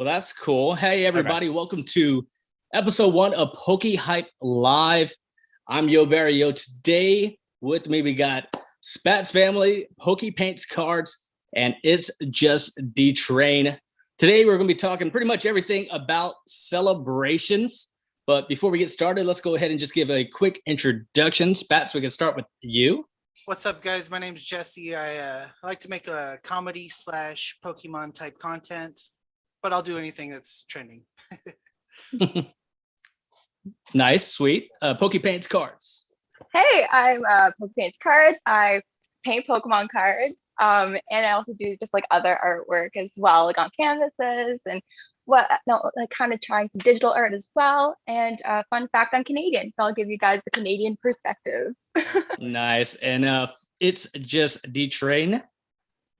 Well, that's cool. Hey, Okay. everybody. Welcome to episode 1 of Poké Hype Live. I'm Yo Barrio. Today, with me, we got Spats Family, Poké Paints Cards, and It's Just Train. Today, we're going to be talking pretty much everything about celebrations. But before we get started, let's go ahead and just give a quick introduction. Spats, we can start with you. What's up, guys? My name's Jesse. I like to make a comedy slash Pokemon type content, but I'll do anything that's trending. Nice, sweet. Poké Paints Cards. Hey, I'm Poké Paints Cards. I paint Pokemon cards, and I also do just like other artwork as well, like on canvases and kind of trying some digital art as well. And fun fact, I'm Canadian, so I'll give you guys the Canadian perspective. Nice. And It's Just Train.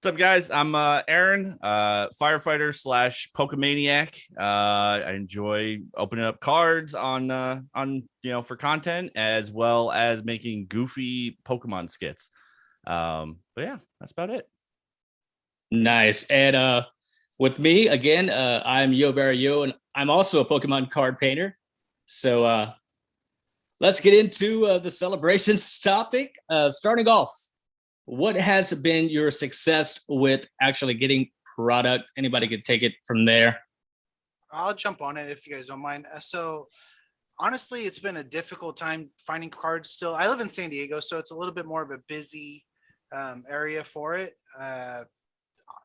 What's up, guys? I'm Aaron, firefighter slash Pokemaniac. I enjoy opening up cards on for content as well as making goofy Pokemon skits. But yeah, that's about it. Nice. And with me again, I'm Yo Barrio, and I'm also a Pokemon card painter. So let's get into the celebrations topic. Starting off, what has been your success with actually getting product? Anybody could take it from there. I'll jump on it if you guys don't mind. So honestly, it's been a difficult time finding cards still. I live in San Diego, so it's a little bit more of a busy area for it.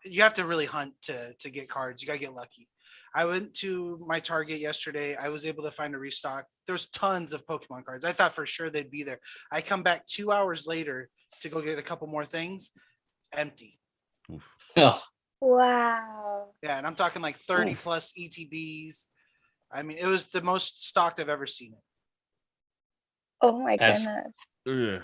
You have to really hunt to get cards. You gotta get lucky. I went to my Target yesterday. I was able to find a restock. There's tons of Pokemon cards. I thought for sure they'd be there. I come back 2 hours later to go get a couple more things. Empty. Oh, Wow. Yeah, and I'm talking like 30 plus ETBs. I mean, it was the most stocked I've ever seen it. Oh my That's- goodness. Ugh.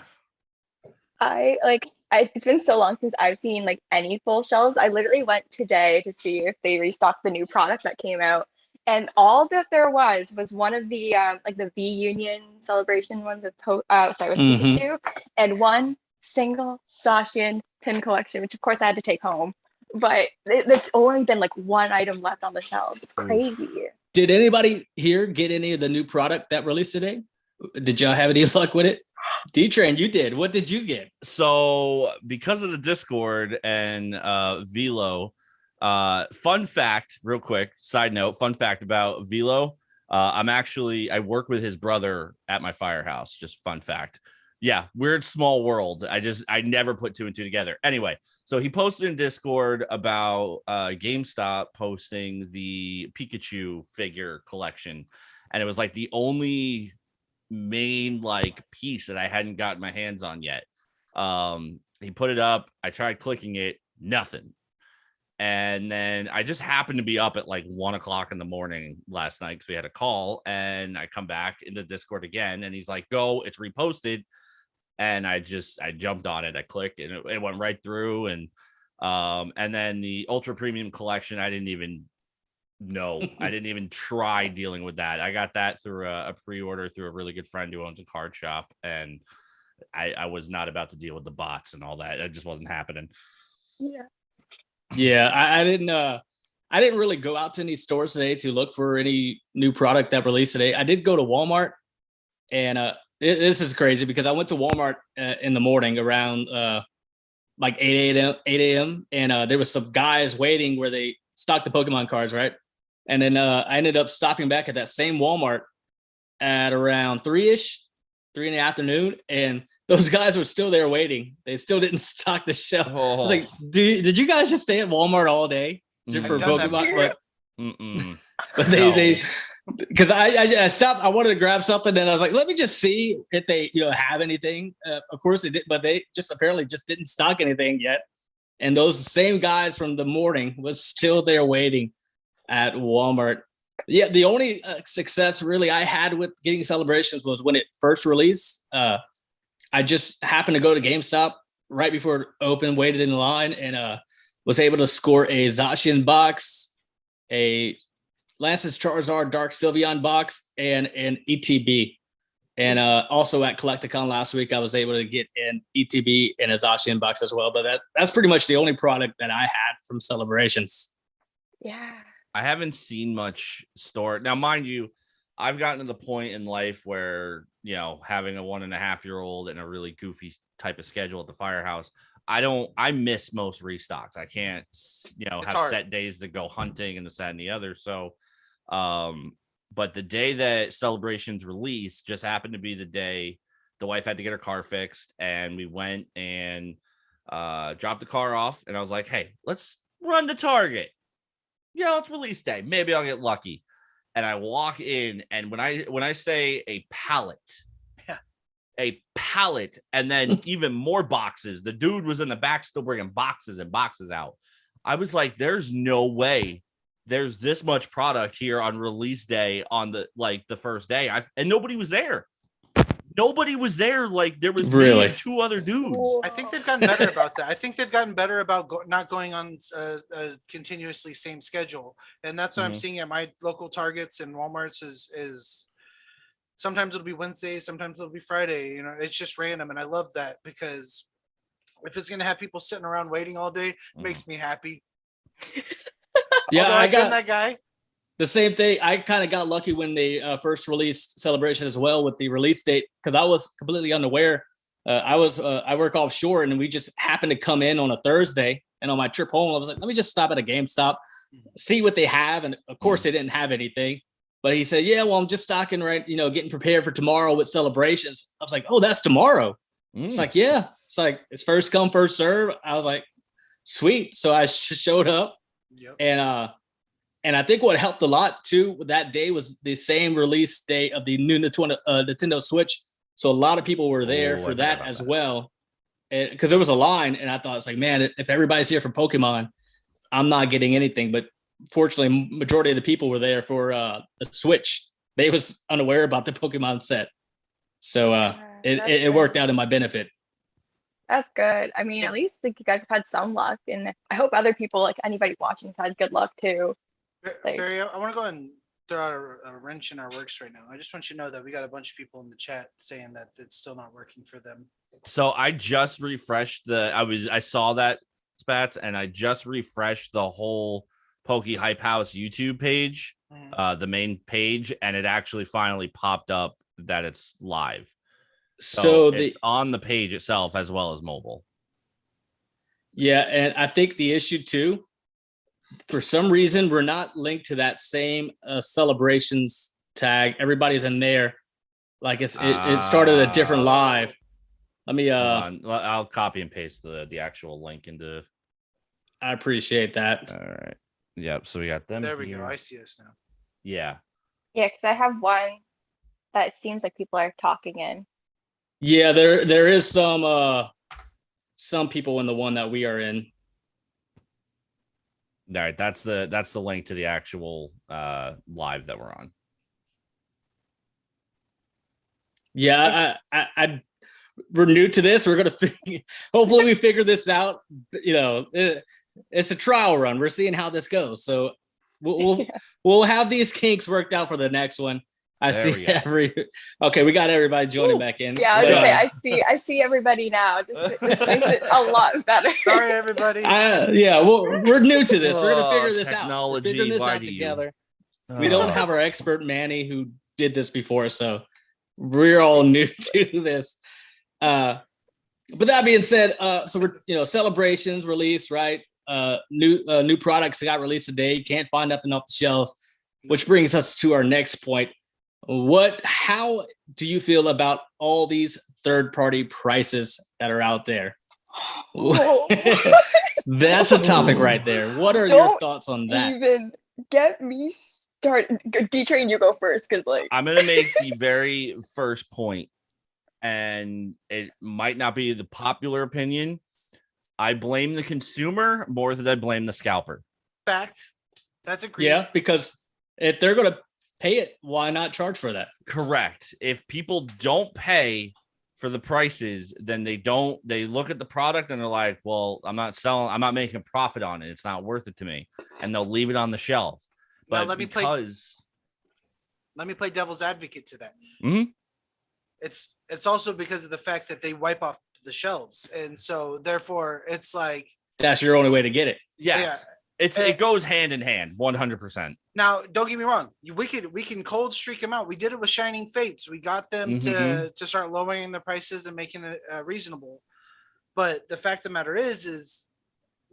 It's been so long since I've seen like any full shelves. I literally went today to see if they restocked the new product that came out, and all that there was one of the the V Union celebration ones with with Pikachu, and one single Zacian pin collection, which of course I had to take home. But it's only been like one item left on the shelves. It's crazy. did anybody here get any of the new product that released today? Did y'all have any luck with it? D-Train, you did. What did you get? So because of the Discord and Velo, fun fact, real quick, side note, fun fact about Velo. I work with his brother at my firehouse. Just fun fact. Yeah, weird small world. I never put two and two together. Anyway, so he posted in Discord about GameStop posting the Pikachu figure collection, and it was like the only main like piece that I hadn't gotten my hands on yet. He put it up. I tried clicking it, nothing. And then I just happened to be up at like 1 o'clock in the morning last night because we had a call, and I come back into Discord again, and he's like, "Go, it's reposted." And I jumped on it. I clicked, and it went right through. And then the Ultra Premium Collection, I didn't even try dealing with that. I got that through a pre-order through a really good friend who owns a card shop, and I was not about to deal with the bots and all that. It just wasn't happening. Yeah, I didn't really go out to any stores today to look for any new product that released today. I did go to Walmart, and this is crazy because I went to Walmart in the morning around like 8 a.m. and there was some guys waiting where they stocked the Pokemon cards, right? And then I ended up stopping back at that same Walmart at around 3-ish, 3 in the afternoon, and those guys were still there waiting. They still didn't stock the shelf. I was like, did you guys just stay at Walmart all day for Pokemon? But they because I stopped. I wanted to grab something, and I was like, let me just see if they have anything. Of course they did, but they just apparently just didn't stock anything yet. And those same guys from the morning was still there waiting at Walmart. Yeah, the only success really I had with getting celebrations was when it first released. I just happened to go to GameStop right before it opened, waited in line, and was able to score a Zacian box, a Lance's Charizard Dark Sylveon box, and an ETB. And also at Collecticon last week, I was able to get an ETB and a Zacian box as well. But that's pretty much the only product that I had from celebrations. Yeah. I haven't seen much store now, mind you. I've gotten to the point in life where, having a 1.5-year-old and a really goofy type of schedule at the firehouse, I miss most restocks. I can't, It's have hard. set days to go hunting and this, that, and the other. So, but the day that Celebrations released just happened to be the day the wife had to get her car fixed, and we went and dropped the car off, and I was like, hey, let's run to Target. Yeah, it's release day. Maybe I'll get lucky. And I walk in, and when I say a pallet, and then even more boxes. The dude was in the back still bringing boxes and boxes out. I was like, there's no way there's this much product here on release day on the first day. And nobody was there. Nobody was there. Like, there was me and 2 other dudes. I think they've gotten better about that. I think they've gotten better about not going on a continuously same schedule. And that's what I'm seeing at my local Targets and Walmarts is sometimes it'll be Wednesday, sometimes it'll be Friday. It's just random. And I love that, because if it's going to have people sitting around waiting all day, it makes me happy. Yeah, Although I got that guy. The same thing. I kind of got lucky when they first released Celebration as well with the release date, because I was completely unaware. I work offshore, and we just happened to come in on a Thursday. And on my trip home, I was like, let me just stop at a GameStop, see what they have. And of course, they didn't have anything. But he said, yeah, well, I'm just stocking, right, getting prepared for tomorrow with Celebrations. I was like, oh, that's tomorrow. It's like, yeah. It's like, it's first come, first serve. I was like, sweet. So I showed up. Yep. And I think what helped a lot too with that day was the same release date of the new Nintendo Switch. So a lot of people were there for that as well. Because there was a line, and I thought, it's like, man, if everybody's here for Pokemon, I'm not getting anything. But fortunately, majority of the people were there for the Switch. They was unaware about the Pokemon set. So it worked out in my benefit. That's good. I mean, at least you guys have had some luck, and I hope other people, anybody watching, has had good luck too. Barry, I want to go and throw out a wrench in our works right now. I just want you to know that we got a bunch of people in the chat saying that it's still not working for them. So I just refreshed I saw that, Spats, and I just refreshed the whole Poké Hype House YouTube page, the main page, and it actually finally popped up that it's live. So it's on the page itself as well as mobile. Yeah, and I think the issue too, for some reason, we're not linked to that same Celebrations tag. Everybody's in there. Like it started a different live. Let me I'll copy and paste the actual link into. I appreciate that. All right. Yep. So we got them. There we go. I see us now. Yeah. Yeah, because I have one that seems like people are talking in. Yeah, there is some people in the one that we are in. All right, that's the link to the actual live that we're on. Yeah, we're new to this. We're gonna hopefully we figure this out. It's a trial run. We're seeing how this goes. So we'll have these kinks worked out for the next one. Okay, we got everybody joining back in. Yeah, I was gonna say, I see everybody now. This makes it a lot better. Sorry, everybody. We're new to this. We're gonna figure this out. We're figuring this out together. We don't have our expert Manny who did this before, so we're all new to this. But that being said, so we're Celebrations release, right? New products got released today. You can't find nothing off the shelves, which brings us to our next point. How do you feel about all these third-party prices that are out there? That's a topic right there. What are your thoughts on that? Even get me started. D-Train, you go first, because I'm gonna make the very first point, and it might not be the popular opinion. I blame the consumer more than I blame the scalper. Fact. That's agreed. Yeah, because if they're gonna pay it, why not charge for that? Correct. If people don't pay for the prices, then they look at the product and they're like, well, I'm not making a profit on it. It's not worth it to me. And they'll leave it on the shelf. But now, let me play devil's advocate to that. Mm-hmm. It's also because of the fact that they wipe off the shelves. And so therefore it's like, that's your only way to get it. Yes. Yeah. It goes hand in hand, 100%. Now, don't get me wrong. We can cold streak them out. We did it with Shining Fates. We got them to start lowering the prices and making it reasonable. But the fact of the matter is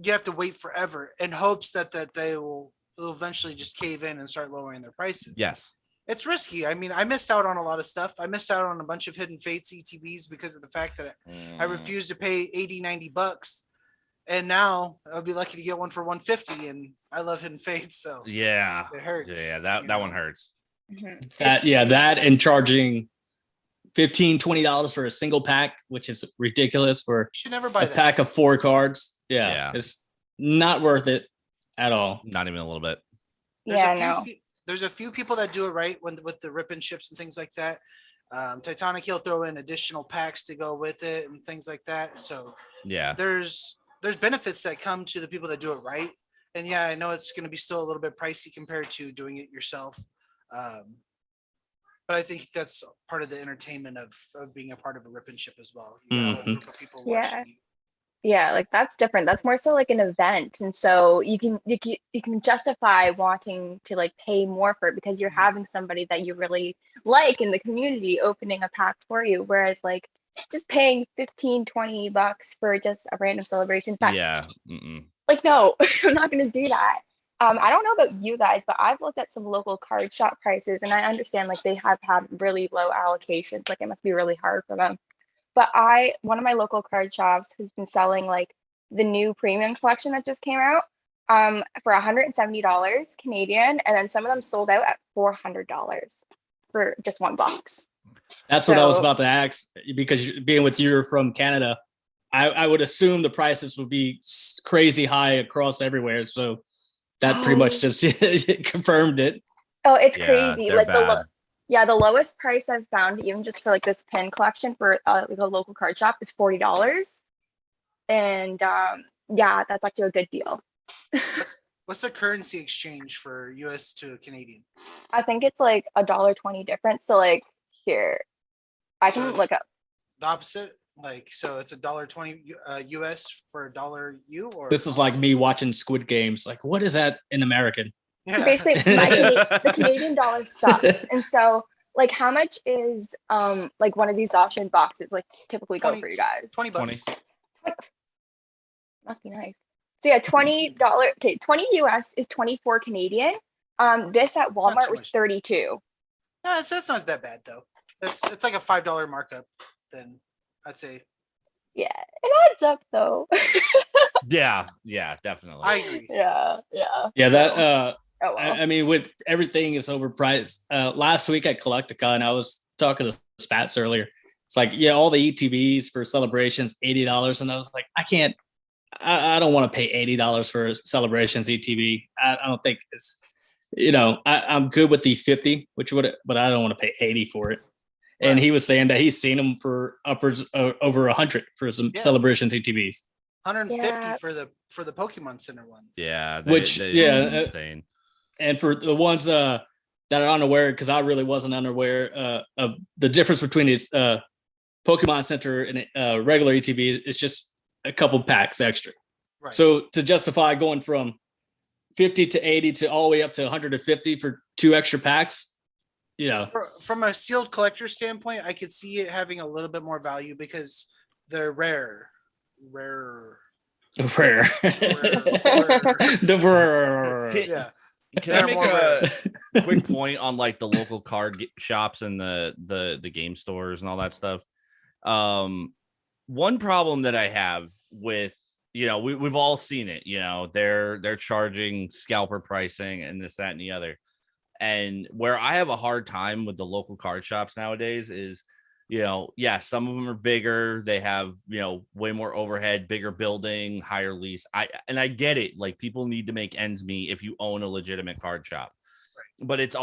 you have to wait forever in hopes that they will eventually just cave in and start lowering their prices. Yes. It's risky. I mean, I missed out on a lot of stuff. I missed out on a bunch of Hidden Fates ETBs because of the fact that I refused to pay $80-$90. And now I'll be lucky to get one for $150, and I love Hidden Fates, so yeah, it hurts. Yeah, that one hurts. That and charging $15-$20 for a single pack, which is ridiculous for you should never buy a pack of 4 cards. Yeah, it's not worth it at all. Not even a little bit. There's a few people that do it right with the rip and ships and things like that. Titanic, he'll throw in additional packs to go with it and things like that. So yeah, there's benefits that come to the people that do it right. And yeah, I know it's going to be still a little bit pricey compared to doing it yourself. But I think that's part of the entertainment of being a part of a rip and ship as well. You got a whole group of people watching you. Yeah, like that's different. That's more so like an event. And so you can justify wanting to like pay more for it because you're having somebody that you really like in the community opening a pack for you. Whereas like just paying $15-$20 for just a random celebration pack. Yeah. Like, no, I'm not going to do that. I don't know about you guys, but I've looked at some local card shop prices and I understand like they have had really low allocations. Like it must be really hard for them. But one of my local card shops has been selling like the new premium collection that just came out for $170 Canadian. And then some of them sold out at $400 for just one box. That's what I was about to ask, because being with you from Canada, I would assume the prices would be crazy high across everywhere. So that pretty much just confirmed it. Oh, it's crazy. Like bad. the lowest price I've found, even just for like this pin collection for like a local card shop, is $40. And that's actually a good deal. What's the currency exchange for US to Canadian? I think it's like $1.20 difference. So like here, I can look up the opposite. Like, so it's $1.20 US for $1 U, or this is like me watching Squid Games. Like, what is that in American? Yeah. So basically, the Canadian dollar sucks, and so like, how much is like one of these auction boxes like typically go for you guys? $20. Must be nice. So yeah, $20. Okay, 20 US is 24 Canadian. This at Walmart was 32. No, that's not that bad though. It's like a $5 markup. Then I'd say. Yeah, it adds up though. yeah, definitely. I agree. Yeah. That I mean, with everything is overpriced. Last week at Collectica, and I was talking to Spats earlier. It's like, all the ETBs for celebrations, $80, and I was like, I don't want to pay $80 for celebrations ETB. I don't think it's, I'm good with the 50, but I don't want to pay 80 for it. And he was saying that he's seen them for upwards over 100 for some celebrations ETBs. 150 for the Pokemon Center ones. Yeah, insane. And for the ones that are unaware, because I really wasn't unaware of the difference between its Pokemon Center and regular ETB, is just a couple packs extra. Right. So to justify going from 50 to 80 to all the way up to 150 for 2 extra packs. From a sealed collector standpoint, I could see it having a little bit more value because they're rare. The rare. Yeah. Can I make a quick point on like the local card shops and the game stores and all that stuff? One problem that I have with, we've all seen it, they're charging scalper pricing and this, that, and the other. And where I have a hard time with the local card shops nowadays is, some of them are bigger. They have, way more overhead, bigger building, higher lease. I get it. Like, people need to make ends meet if you own a legitimate card shop. Right. But it's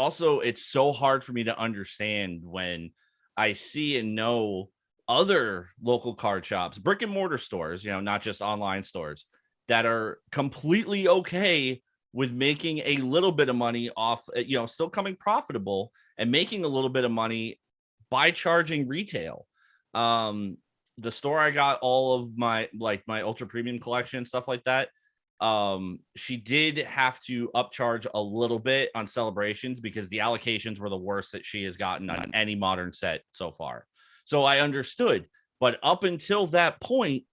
so hard for me to understand when I see and know other local card shops, brick and mortar stores, not just online stores, that are completely okay with making a little bit of money off, still coming profitable and making a little bit of money by charging retail. The store I got all of my ultra premium collection, stuff like that, She did have to upcharge a little bit on celebrations because the allocations were the worst that she has gotten on any modern set so far. So I understood, but up until that point,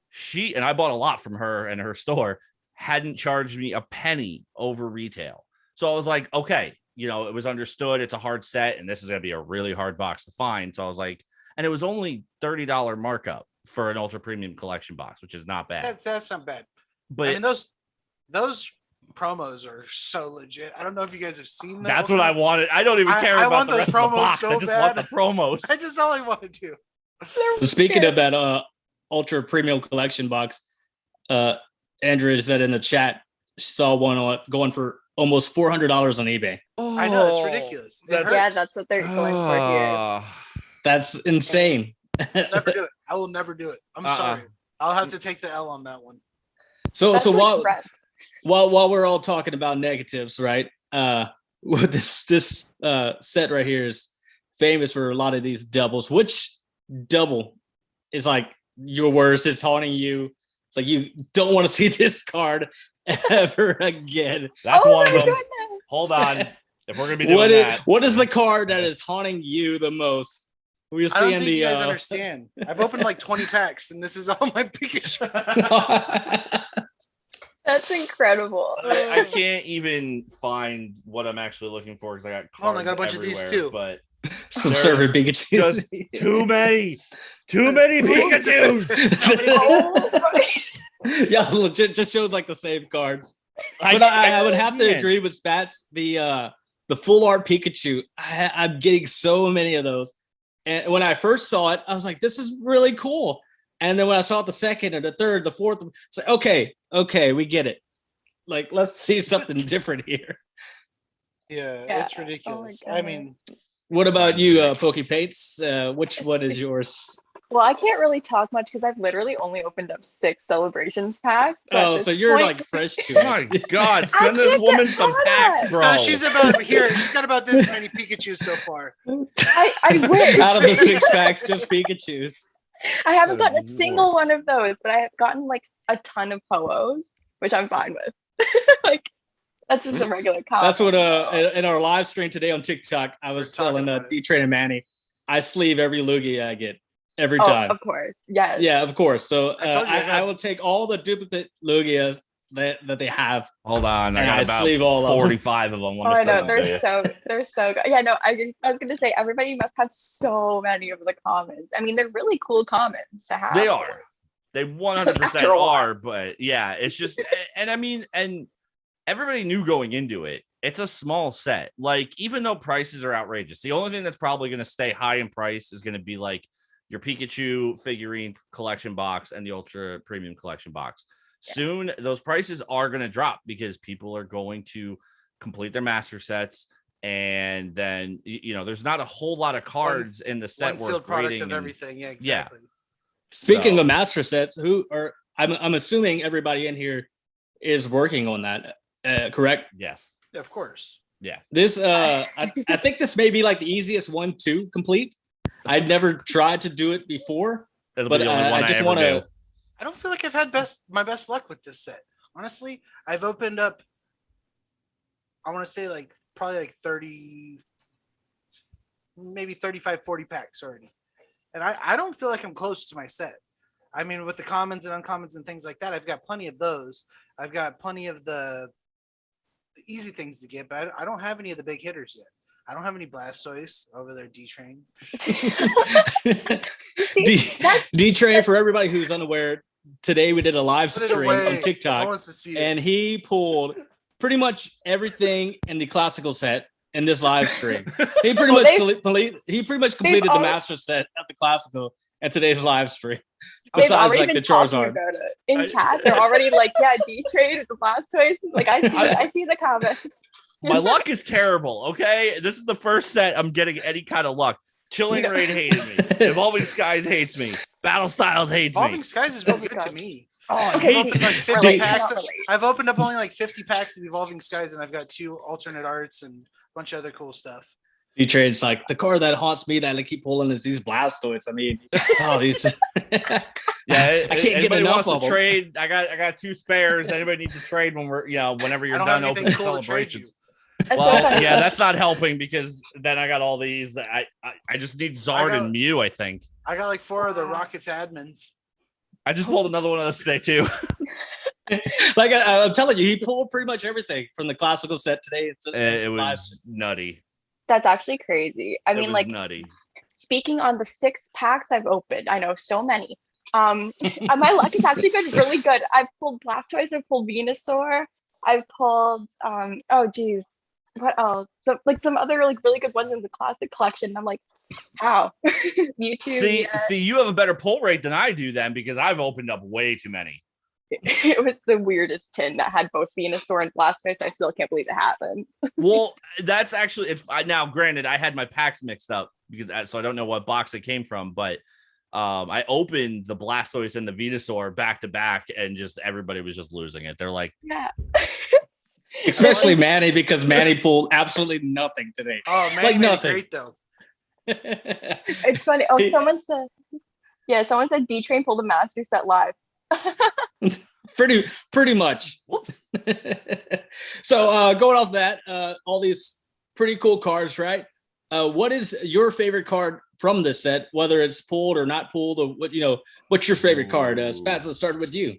she, and I bought a lot from her and her store, hadn't charged me a penny over retail. So I was like, okay, you know, it was understood. It's a hard set and this is going to be a really hard box to find. So I was like, and it was only $30 markup for an ultra premium collection box, which is not bad. That's not bad. But I mean, those promos are so legit. I don't know if you guys have seen them. That's what I wanted. I don't even care about the rest of the box. I just want the promos. That's all I want to do. So speaking of that ultra premium collection box, Andrea said in the chat she saw one going for almost $400 on eBay. Oh, I know, it's ridiculous. That's what they're going for here. That's insane. Never do it. I will never do it. I'm sorry. I'll have to take the L on that one. So while we're all talking about negatives, right? This set right here is famous for a lot of these doubles. Which double is like your worst? It's haunting you. It's like you don't want to see this card ever again. That's one of them. Goodness. Hold on. If we're gonna be doing what is the card that is haunting you the most? We'll see. I don't think you guys understand. I've opened like 20 packs, and this is all my Pikachu. That's incredible. I can't even find what I'm actually looking for because I got cards I got a bunch of these too. But some server Pikachu. Just too many Pikachus. Yeah, legit, just showed like the same cards. But I would have to agree with Spats. The full art Pikachu. I'm getting so many of those. And when I first saw it, I was like, "This is really cool." And then when I saw it the second and the third, the fourth, it's like, okay, we get it. Like, let's see something different here. Yeah, it's ridiculous. I mean, what about you, Poke Paints? Which one is yours? Well, I can't really talk much because I've literally only opened up 6 celebrations packs. So you're like fresh to it. Oh my God, send this woman some packs, bro. No, she's got about this many Pikachus so far. I wish. Out of the 6 packs, just Pikachus. I haven't gotten a single one of those, but I have gotten like a ton of Poos, which I'm fine with. Like, that's just a regular comment. That's what in our live stream today on TikTok, I was telling D-Train and Manny, I sleeve every Lugia I get every time. Of course, yes. Yeah, of course. So I will take all the duplicate Lugias that they have. Hold on, I sleeve all 45 of them. I know they're so good. Yeah, no, I was gonna say everybody must have so many of the comments. I mean, they're really cool comments to have. They are. They 100% are, but yeah, it's just, and I mean, and everybody knew going into it, it's a small set. Like, even though prices are outrageous, the only thing that's probably going to stay high in price is going to be like your Pikachu figurine collection box and the ultra premium collection box. Yeah. Soon, those prices are going to drop because people are going to complete their master sets. And then, you know, there's not a whole lot of cards in the set worth grading and everything. Yeah, exactly. Yeah. Speaking of master sets, I'm assuming everybody in here is working on that, correct? Yes. Yeah, of course. Yeah. This I think this may be like the easiest one to complete. I've never tried to do it before, but I just want to. I don't feel like I've had my best luck with this set. Honestly, I've opened up, I want to say like probably like 30, maybe 35, 40 packs already. And I don't feel like I'm close to my set. I mean, with the commons and uncommons and things like that, I've got plenty of those. I've got plenty of the easy things to get, but I don't have any of the big hitters yet. I don't have any Blastoise over there, D-Train. D-Train, for everybody who's unaware, today we did a live stream on TikTok, and he pulled pretty much everything in the classical set in this live stream. He pretty much completed the master set at the classical at today's live stream. Besides like the Charizard. In chat, they're already like, yeah, D-Train with the Blastoise. Like I see the comments. My luck is terrible, okay? This is the first set I'm getting any kind of luck. Chilling Raid hated me. Evolving Skies hates me. Battle Styles hates me. Evolving Skies has been good to me. I've opened up only like 50 packs of Evolving Skies, and I've got 2 alternate arts and a bunch of other cool stuff. D-Train's like, the card that haunts me that I keep pulling is these Blastoids. I mean, these Yeah, I can't get anybody enough wants to of them. trade? I got 2 spares. Anybody needs to trade when we're whenever you're I don't done have anything opening cool to trade you. celebrations. That's so Well, funny. yeah, that's not helping because then I got all these. I just need Zard and Mew. I think I got like 4 of the Rockets admins. I just pulled another one of those today too. Like I'm telling you, he pulled pretty much everything from the classical set today. It was nutty. That's actually crazy. I It mean, was like, nutty. speaking on the 6 packs I've opened, I know so many. My luck has actually been really good. I've pulled Blastoise, I've pulled Venusaur, I've pulled oh geez, what else? Some other like really good ones in the classic collection. I'm like, how? Mewtwo. See, you have a better pull rate than I do then because I've opened up way too many. It was the weirdest tin that had both Venusaur and Blastoise. I still can't believe it happened. Well, that's actually now granted I had my packs mixed up because so I don't know what box it came from, but I opened the Blastoise and the Venusaur back to back, and just everybody was just losing it. They're like, Yeah. especially Manny, because Manny pulled absolutely nothing today. Oh man, Like nothing. great though. It's funny. Oh, someone said D-Train pulled a master set live. pretty much. Whoops. So going off that, all these pretty cool cards, right? What is your favorite card from this set, whether it's pulled or not pulled, or what's your favorite card? Spats, let's start with you.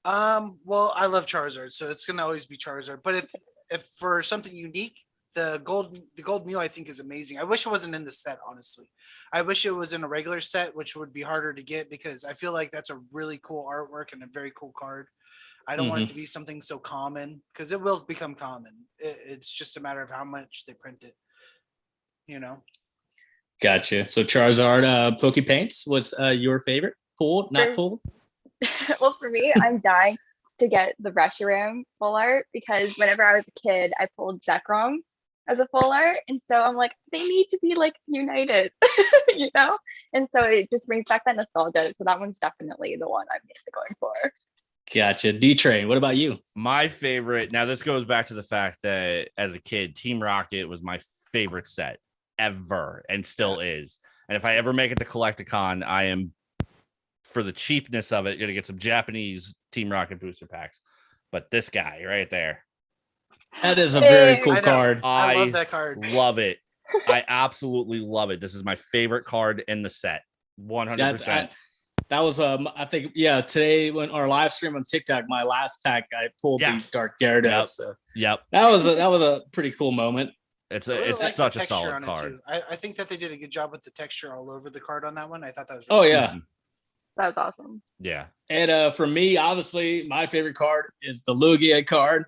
Well, I love Charizard, so it's gonna always be Charizard. But if for something unique, the gold Mew I think is amazing. I wish it wasn't in the set, honestly. I wish it was in a regular set, which would be harder to get because I feel like that's a really cool artwork and a very cool card. I don't want it to be something so common because it will become common. It's just a matter of how much they print it. Gotcha. So Charizard, Poké Paints, what's your favorite? Pulled, not pulled? Well, for me, I'm dying to get the Reshiram full art because whenever I was a kid, I pulled Zekrom as a full art. And so I'm like, they need to be like united, And so it just brings back that nostalgia. So that one's definitely the one I'm going for. Gotcha. D-Train, what about you? My favorite, now this goes back to the fact that as a kid, Team Rocket was my favorite set ever and still is. And if I ever make it to Collecticon, I am, for the cheapness of it, going to get some Japanese Team Rocket booster packs. But this guy right there. That is a very cool card. I love that card. Love it. I absolutely love it. This is my favorite card in the set. 100%. That was I think today when our live stream on TikTok, my last pack I pulled the Dark Gyarados. Yep. So Yep. That was a pretty cool moment. It's like such a solid card. I think that they did a good job with the texture all over the card on that one. I thought that was really cool. That was awesome. Yeah. And for me, obviously, my favorite card is the Lugia card.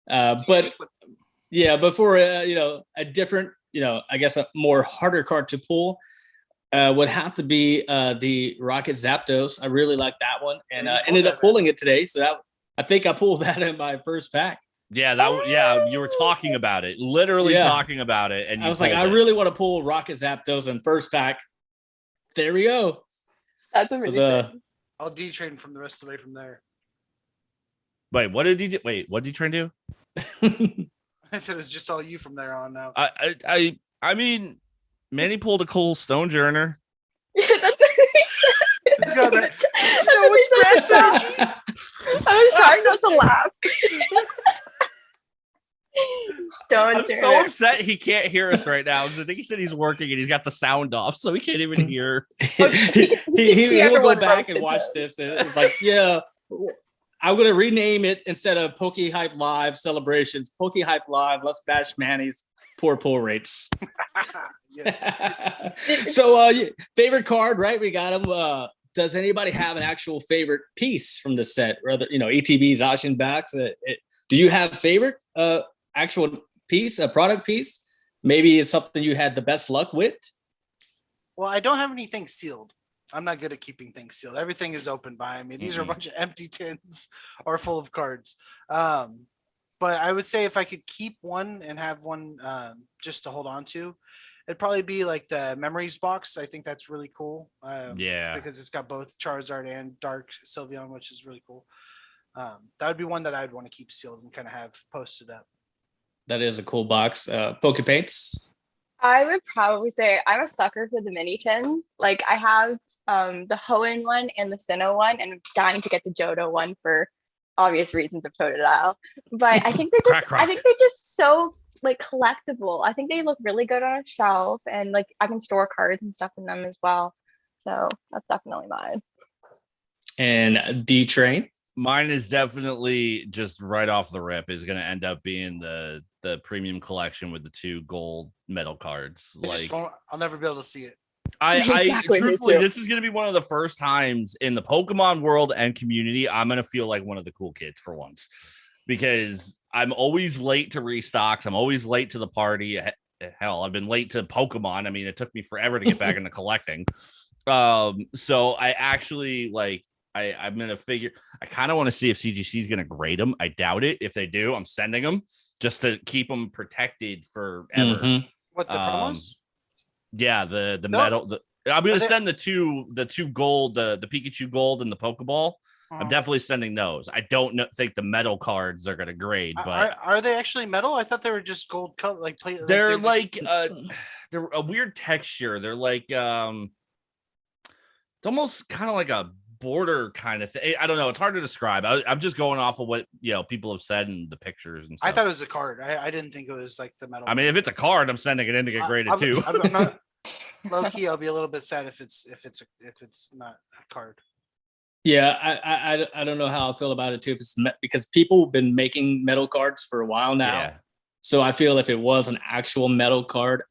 But for a different, I guess a more harder card to pull, would have to be the Rocket Zapdos. I really like that one, and ended up pulling it today. So I think I pulled that in my first pack. Yeah, you were talking about it, literally talking about it, and I was like, I really want to pull Rocket Zapdos in first pack. There we go. That's amazing. I'll D-Train from the rest of the way from there. Wait, what did he do? Wait, what did he try and do? I said it's just all you from there on out. I mean, Manny pulled a cool Stonejourner. Yeah, that's I was trying not to laugh. I'm so upset he can't hear us right now. I think he said he's working and he's got the sound off, so he can't even hear. he will go back and watch this. And it's like, I'm going to rename it instead of Poké Hype Live Celebrations. Poké Hype Live, let's bash Manny's poor pull rates. So favorite card, right? We got him. Does anybody have an actual favorite piece from the set? Rather, ATBs, Ashen backs. Do you have favorite actual piece, a product piece? Maybe it's something you had the best luck with. Well, I don't have anything sealed. I'm not good at keeping things sealed. Everything is open by me. These are a bunch of empty tins or full of cards. But I would say if I could keep one and have one just to hold on to, it'd probably be like the Memories box. I think that's really cool. Because it's got both Charizard and Dark Sylveon, which is really cool. That would be one that I'd want to keep sealed and kind of have posted up. That is a cool box. Poké Paints. I would probably say I'm a sucker for the mini tins. Like I have the Hoenn one and the Sinnoh one, and I'm dying to get the Johto one for obvious reasons of Totodile. But I think I think they're just so like collectible. I think they look really good on a shelf, and like I can store cards and stuff in them as well. So that's definitely mine. And D-Train. Mine is definitely just right off the rip is going to end up being the premium collection with the 2 gold metal cards. Like I'll never be able to see it. Exactly, I truthfully, this is going to be one of the first times in the Pokemon world and community I'm going to feel like one of the cool kids for once, because I'm always late to restocks. I'm always late to the party. Hell, I've been late to Pokemon. I mean, it took me forever to get back into collecting. So I actually like. I'm gonna figure. I kind of want to see if CGC is gonna grade them. I doubt it. If they do, I'm sending them just to keep them protected forever. Mm-hmm. What the promos? Yeah, the metal. I'm gonna send the two gold, the Pikachu gold and the Pokeball. I'm definitely sending those. I don't think the metal cards are gonna grade, but are they actually metal? I thought they were just gold color, like they're they're a weird texture. They're like it's almost kind of like a border kind of thing. I don't know. It's hard to describe. I'm just going off of what people have said in the pictures and stuff. I thought it was a card. I didn't think it was like the metal. I mean, if it's a card, I'm sending it in to get graded too. I'm not low key. I'll be a little bit sad if it's not a card. Yeah, I don't know how I feel about it too. If it's because people have been making metal cards for a while now, Yeah. So I feel if it was an actual metal card,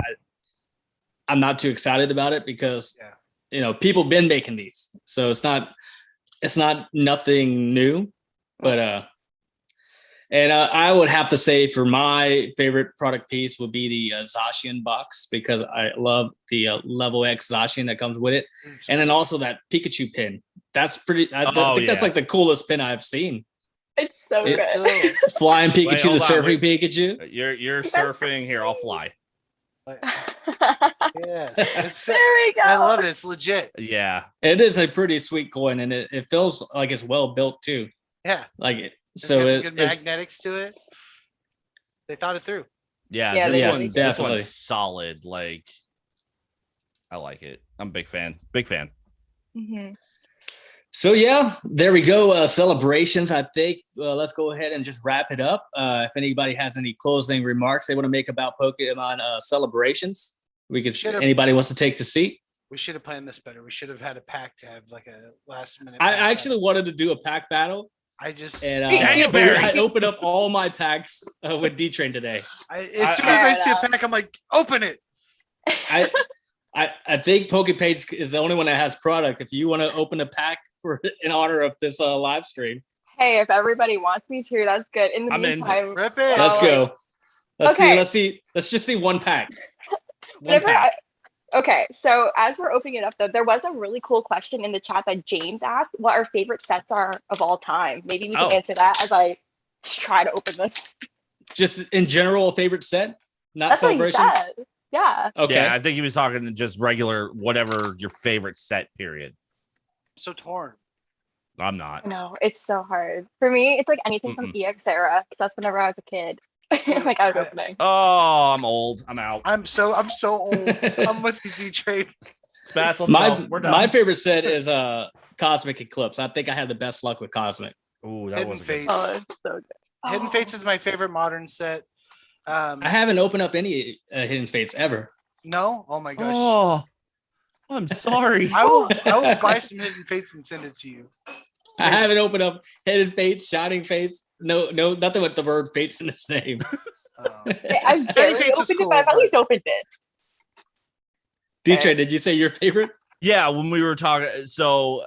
I'm not too excited about it because people been making these, so it's not nothing new. But I would have to say for my favorite product piece would be the Zacian box, because I love the level X Zacian that comes with it, and then also that Pikachu pin. That's pretty. I think that's like the coolest pin I've seen. It's so good. Flying Pikachu, the surfing Pikachu. You're surfing here. I'll fly. Yes, there we go. I love it. It's legit. Yeah, it is a pretty sweet coin, and it feels like it's well built too. Yeah, like it. So it good magnetics to it. They thought it through. Yeah, this one's solid. Like, I like it. I'm a big fan. Mm-hmm. So yeah, there we go. Celebrations. I think let's go ahead and just wrap it up. If anybody has any closing remarks they want to make about Pokemon celebrations, we could. Anybody wants to take the seat? We should have planned this better. We should have had a pack to have like a last minute. I actually wanted to do a pack battle. I opened up all my packs with D-Train today. As soon as I see a pack, I'm like, open it. I think Pokepaints is the only one that has product. If you want to open a pack in honor of this live stream, hey, if everybody wants me to, that's good. In the meantime, rip it. Let's go. Let's see. Let's just see one pack. Okay, so as we're opening it up, though, there was a really cool question in the chat that James asked, what our favorite sets are of all time. Maybe we can answer that as I try to open this. Just in general, a favorite set? Not That's celebration? What he said. Yeah. Okay. Yeah, I think he was talking just regular, whatever your favorite set, period. So torn. I'm not. No, it's so hard. For me, it's like anything from EX era, because that's whenever I was a kid. Like I was opening. Oh, I'm old. I'm out. I'm so old. I'm with you, D-Train. My favorite set is Cosmic Eclipse. I think I had the best luck with Cosmic. Ooh, that Hidden was Fates. Oh, it's so good. Hidden Fates is my favorite modern set. I haven't opened up any Hidden Fates ever. No? Oh my gosh. Oh, I'm sorry. I will buy some Hidden Fates and send it to you. I haven't opened up Hidden Fates, Shining Fates. No, nothing with the word Fates in its name. I barely opened it, but I've at least opened it. D-Train, did you say your favorite? Yeah, when we were talking, so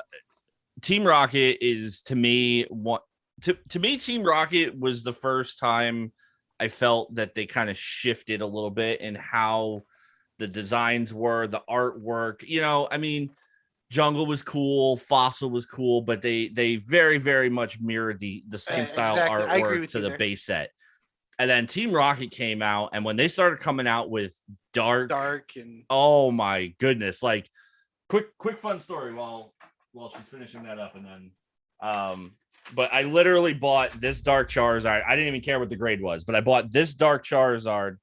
Team Rocket is to me Team Rocket was the first time I felt that they kind of shifted a little bit in how the designs were, the artwork. I mean, Jungle was cool, Fossil was cool, but they very, very much mirrored the same style artwork to the base set. And then Team Rocket came out, and when they started coming out with dark and oh my goodness, like quick fun story while she's finishing that up, and then but I literally bought this dark Charizard. I didn't even care what the grade was, but I bought this dark Charizard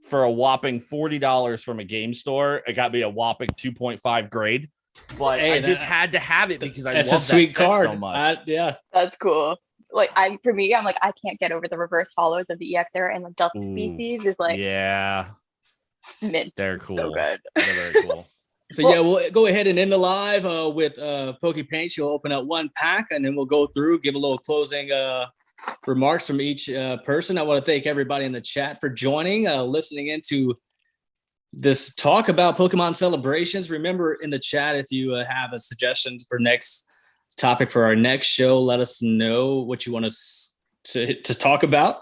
for a whopping $40 from a game store. It got me a whopping 2.5 grade. but Hey, I just had to have it because I love That's a that sweet set card. so much. Yeah. That's cool. Like for me, I'm like, I can't get over the reverse hollows of the EX era, and the Duck Ooh, species is like yeah, mint. they're It's cool. so good. They're very cool. So yeah, we'll go ahead and end the live with Poké Paint. She'll open up one pack, and then we'll go through, give a little closing remarks from each person. I want to thank everybody in the chat for joining, listening into this talk about Pokemon celebrations. Remember in the chat, if you have a suggestion for next topic for our next show, let us know what you want us to talk about.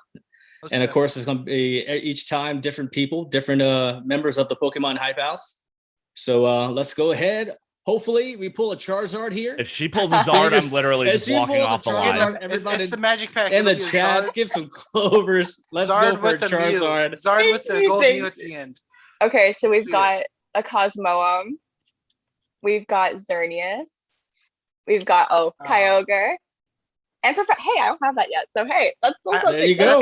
And of course, it's going to be each time different people, different members of the Pokemon Hype House. So let's go ahead. Hopefully, we pull a Charizard here. If she pulls a Zard, I'm literally just walking off the line. Everybody it's the magic pack in the chat, give some clovers. Let's Zard go for a Charizard. Zard with the gold Mew at the end. Okay, so we've got a Cosmoem. We've got Xerneas. We've got Kyogre. And hey, I don't have that yet. So hey, let's there you go.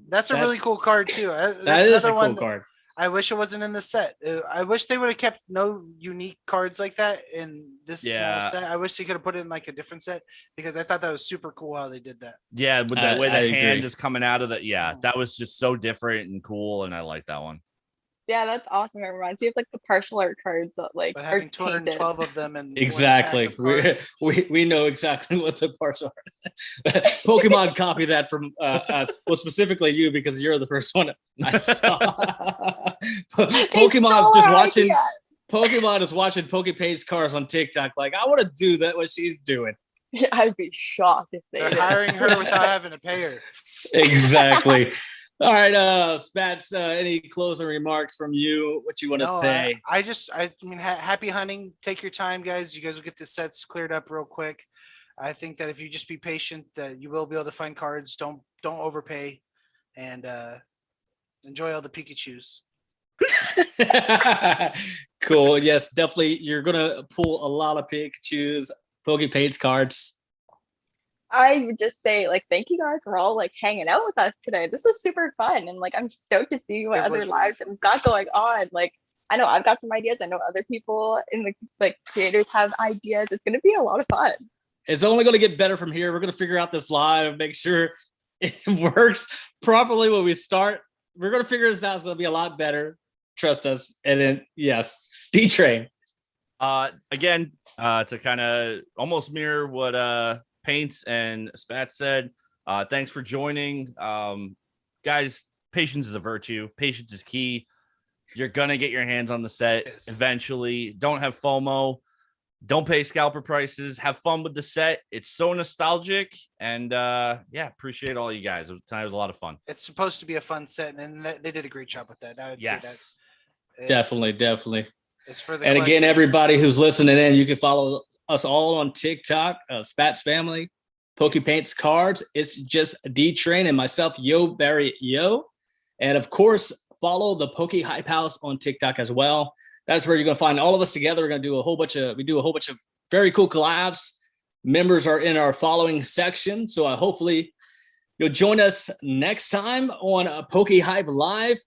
That's a really cool card too. That is a cool card. I wish it wasn't in the set. I wish they would have kept no unique cards like that in this small set. I wish they could have put it in like a different set because I thought that was super cool how they did that. Yeah, with the way the hand agree. is coming out of the that was just so different and cool, and I like that one. Yeah, that's awesome. It reminds me of like the partial art cards that like but having 212 of them and exactly. We know exactly what the partial art is. Pokemon copy that from us. Well, specifically you because you're the first one I saw. Pokemon's just watching. Pokemon is watching Pokepaintscards on TikTok. Like, I want to do that. What she's doing. Yeah, I'd be shocked if they're hiring her without having to pay her. Exactly. All right, Spats, any closing remarks from you? What you want to say? I mean, happy hunting. Take your time, guys. You guys will get the sets cleared up real quick. I think that if you just be patient, that you will be able to find cards. Don't overpay, and enjoy all the Pikachus. Cool. Yes, definitely. You're gonna pull a lot of Pikachus, Pokepaintscards. I would just say, like, thank you guys for all like hanging out with us today. This was super fun, and like I'm stoked to see what other lives we've got going on. Like, I know I've got some ideas. I know other people in the like creators have ideas. It's gonna be a lot of fun. It's only gonna get better from here. We're gonna figure out this live, make sure it works properly when we start. We're gonna figure this out. It's gonna be a lot better. Trust us. And then yes, D-Train. Again, to kind of almost mirror what Paints and Spats said, thanks for joining. Guys, patience is a virtue. Patience is key. You're gonna get your hands on the set eventually. Don't have FOMO. Don't pay scalper prices. Have fun with the set. It's so nostalgic, and appreciate all you guys. Tonight was a lot of fun. It's supposed to be a fun set, and they did a great job with that. I would say that. Definitely. It's for the and again, everybody who's listening in, you can follow us all on TikTok, Spats Family, Pokepaintscards. It's just D-Train and myself, Yo Barry Yo. And of course, follow the Poke Hype House on TikTok as well. That's where you're going to find all of us together. We're going to do a whole bunch of very cool collabs. Members are in our following section. So hopefully you'll join us next time on Poke Hype Live.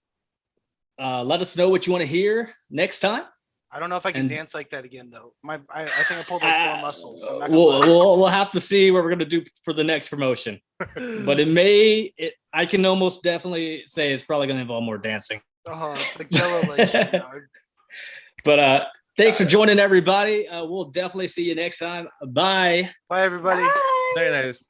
Let us know what you want to hear next time. I don't know if I can dance like that again, though. I think I pulled like 4 muscles. So we'll have to see what we're going to do for the next promotion. But I can almost definitely say it's probably going to involve more dancing. Oh, it's like Jello legs right now. But thanks for joining, everybody. We'll definitely see you next time. Bye. Bye, everybody. Bye. There it is.